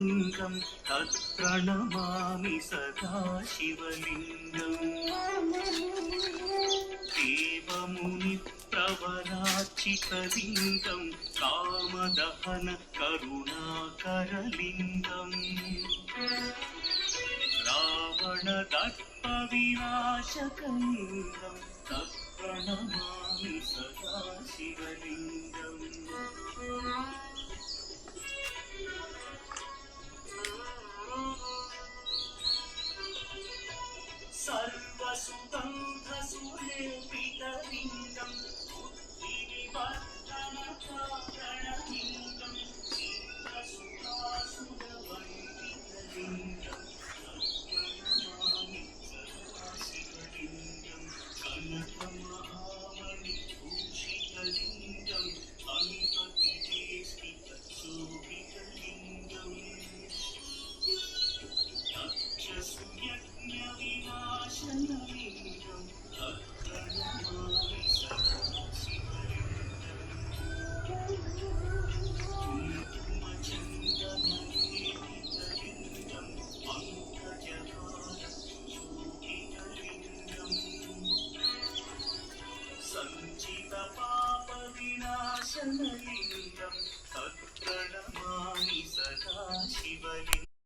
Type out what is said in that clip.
लिङ्गं तत्प्रणमामि सदा शिवलिङ्गम् देवमुनिप्रवरार्चितलिङ्गं कामदहन करुणाकरलिङ्गम् रावणदर्पविनाशकलिङ्गं तत्प्रणमामि सदा शिवलिङ्गम् सर्वसुगन्धसुलेपितलिङ्गं बुद्धिविवर्धनकारणलिङ्गं चित्रसुखासुरवन्दितलिङ्गं तत्प्रणमामि सदा शिवलिङ्गं कनकमहामणिभूषितलिङ्गं हनुमतिदेष्टितशोभितलिङ्गम् तक्षसुयज्ञविनाशनलिङ्गं तत्प्रणमामि सदा शिवलिङ्गम् कुङ्कुमचन्दनलेपितलिङ्गं पङ्कजहारशोभितलिङ्गम् सञ्चितपापविनाशनलिङ्गं तत्प्रणमामि सदा शिवलिङ्गम्